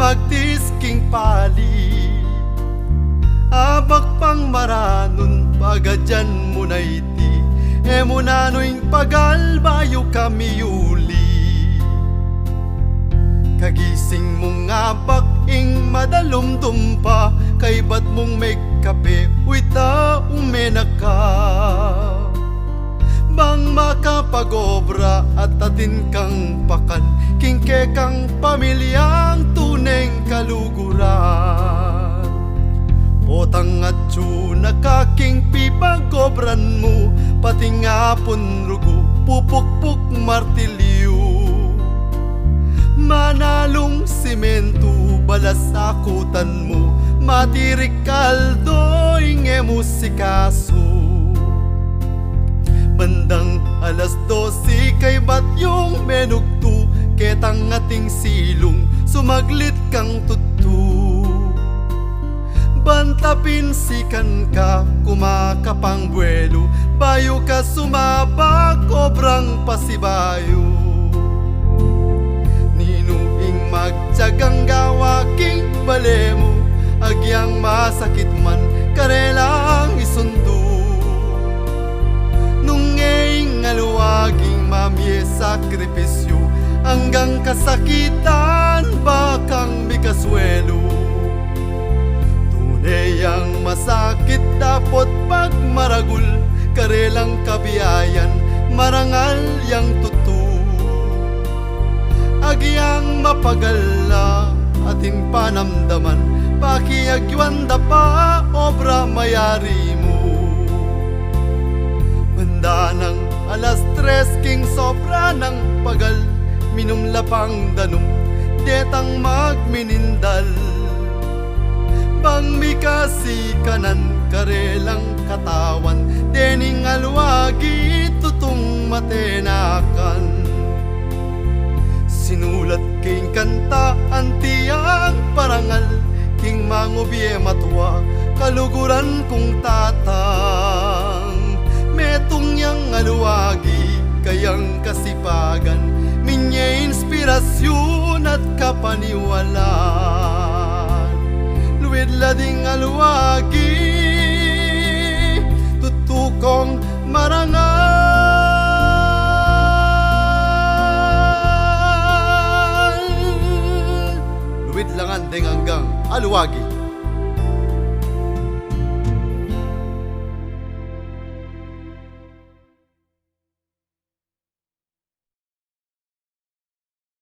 magtisking pali. Abak pang maranon pagadyan mo na iti, emunanoing pagalbayo kami yuli. Kagising mong abak ing madalumdum pa, kay ba't mong may kape uita umena ka. Bang makapagobra at atin kang pakan, kingke kang pamilyang tuneng kaluguran. Potang at tuna kaking pipagobran mo, pati nga punrugo pupukpuk martilyo. Manalong simento balas akutan mo, matirik kaldo inge musikaso. Bandang alas 12 kay bat yung menugto, ketang ating silong sumaglit kang tutu. Bantapin sikan ka kumakapang buwelo, bayo ka sumaba kobrang pasibayo. Ninuing magtyagang gawaking balemo, agyang masakit man karelang isundo. Nungeng aluwaging mamye sakripisyo, hanggang kasakitan bakang mikaswelo. Tunay ang masakit dapat pag maragul, karelang kabiyayan marangal yang tutu. Agyang mapagala ating panamdaman, pakiagyanda pa obra mayari mo. Banda ng alas 3 king sobra ng pagal, minum lapang danum detang magminindal. Bang mikasi kanan karelang katawan, dening alwagi tutong matenakan. Sinulat king kanta antiyang parangal, king mangubye matwa kaluguran kong tatang. Metong yang aluwagi kayang kasipagan, minye inspirasyon at kapaniwalaan. Luwid lading aluwagi tutukong marangal. Luwid langan deng hanggang aluwagi.